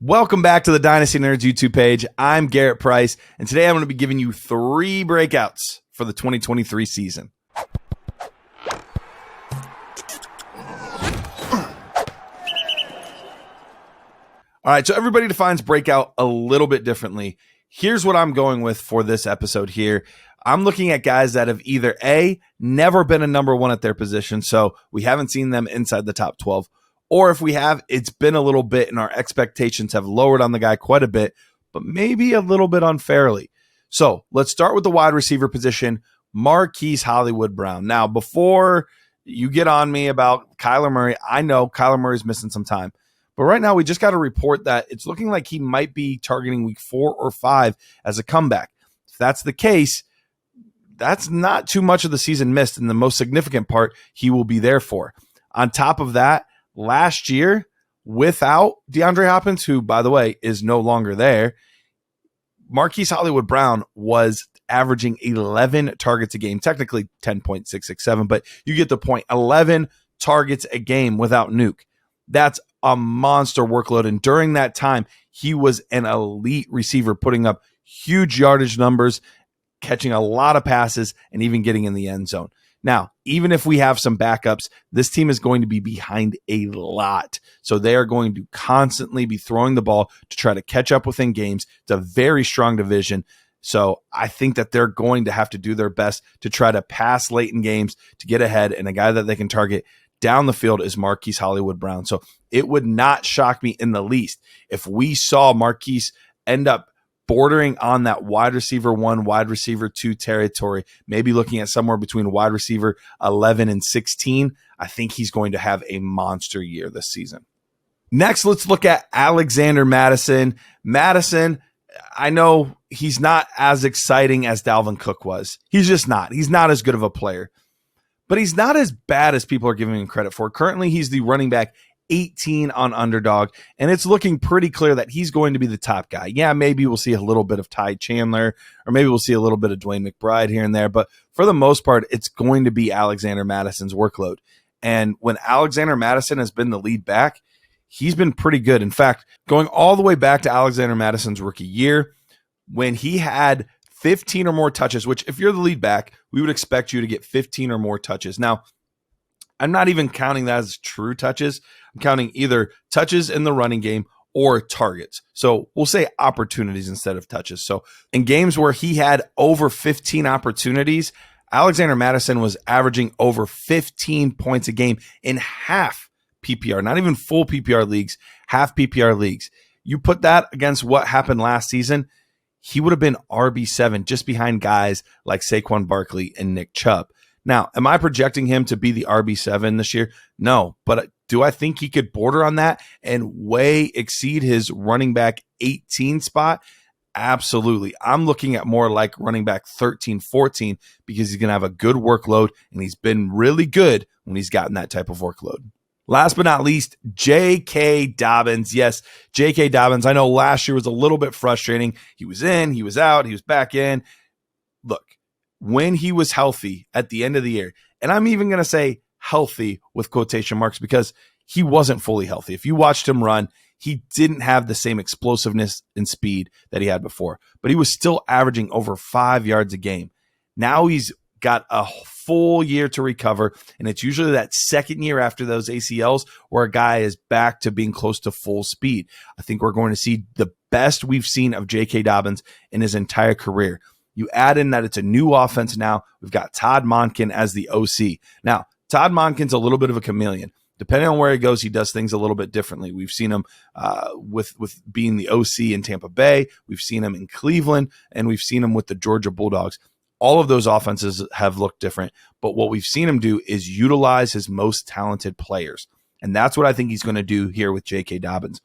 Welcome back to the Dynasty Nerds YouTube page. I'm Garrett Price, and today I'm going to be giving you 3 breakouts for the 2023 season. All right, so everybody defines breakout a little bit differently. Here's what I'm going with for this episode here. I'm looking at guys that have either A, never been a number one at their position, so we haven't seen them inside the top 12, or if we have, it's been a little bit and our expectations have lowered on the guy quite a bit, but maybe a little bit unfairly. So let's start with the wide receiver position, Marquise Hollywood Brown. Now, before you get on me about Kyler Murray, I know Kyler Murray's missing some time. But right now, we just got a report that it's looking like he might be targeting week 4 or 5 as a comeback. If that's the case, that's not too much of the season missed, and the most significant part he will be there for. On top of that, last year, without DeAndre Hopkins, who, by the way, is no longer there, Marquise Hollywood Brown was averaging 11 targets a game, technically 10.667, but you get the point. 11 targets a game without Nuke. That's a monster workload. And during that time, he was an elite receiver, putting up huge yardage numbers, catching a lot of passes, and even getting in the end zone. Now, even if we have some backups, this team is going to be behind a lot. So they are going to constantly be throwing the ball to try to catch up within games. It's a very strong division. So I think that they're going to have to do their best to try to pass late in games to get ahead. And a guy that they can target down the field is Marquise Hollywood Brown. So it would not shock me in the least if we saw Marquise end up bordering on that wide receiver 1, wide receiver 2 territory, maybe looking at somewhere between wide receiver 11 and 16. I think he's going to have a monster year this season. Next, let's look at Alexander Mattison. Mattison, I know he's not as exciting as Dalvin Cook was. He's just not. He's not as good of a player. But he's not as bad as people are giving him credit for. Currently, he's the running back 18 on Underdog, and it's looking pretty clear that he's going to be the top guy. Yeah, maybe we'll see a little bit of Ty Chandler, or maybe we'll see a little bit of Dwayne McBride here and there, but for the most part, it's going to be Alexander Madison's workload. And when Alexander Mattison has been the lead back, he's been pretty good. In fact, going all the way back to Alexander Madison's rookie year, when he had 15 or more touches, which if you're the lead back, we would expect you to get 15 or more touches. Now, I'm not even counting that as true touches. I'm counting either touches in the running game or targets. So we'll say opportunities instead of touches. So in games where he had over 15 opportunities, Alexander Mattison was averaging over 15 points a game in half PPR, not even full PPR leagues, half PPR leagues. You put that against what happened last season, he would have been RB7 just behind guys like Saquon Barkley and Nick Chubb. Now, am I projecting him to be the RB7 this year? No, but do I think he could border on that and way exceed his running back 18 spot? Absolutely. I'm looking at more like running back 13, 14 because he's going to have a good workload, and he's been really good when he's gotten that type of workload. Last but not least, J.K. Dobbins. Yes, J.K. Dobbins. I know last year was a little bit frustrating. He was in, he was out, he was back in. Look, when he was healthy at the end of the year, and I'm even going to say healthy with quotation marks because he wasn't fully healthy. If you watched him run, he didn't have the same explosiveness and speed that he had before, but he was still averaging over 5 yards a game. Now he's got a full year to recover, and it's usually that second year after those ACLs where a guy is back to being close to full speed. I think we're going to see the best we've seen of J.K. Dobbins in his entire career. You add in that it's a new offense now. We've got Todd Monken as the OC. Now, Todd Monken's a little bit of a chameleon. Depending on where he goes, he does things a little bit differently. We've seen him with being the OC in Tampa Bay. We've seen him in Cleveland, and we've seen him with the Georgia Bulldogs. All of those offenses have looked different, but what we've seen him do is utilize his most talented players, and that's what I think he's going to do here with J.K. Dobbins.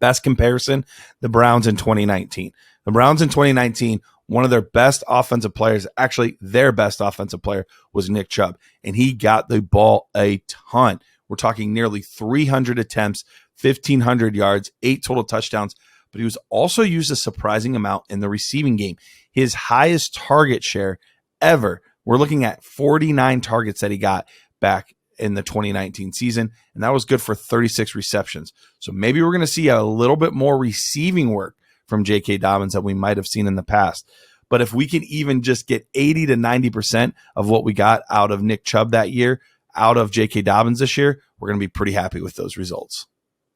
Best comparison, the Browns in 2019. The Browns in 2019, one of their best offensive players, actually their best offensive player, was Nick Chubb, and he got the ball a ton. We're talking nearly 300 attempts, 1,500 yards, 8 total touchdowns, but he was also used a surprising amount in the receiving game. His highest target share ever, we're looking at 49 targets that he got back in the 2019 season, and that was good for 36 receptions. So maybe we're going to see a little bit more receiving work from J.K. Dobbins than we might have seen in the past. But if we can even just get 80 to 90% of what we got out of Nick Chubb that year, out of J.K. Dobbins this year, we're going to be pretty happy with those results.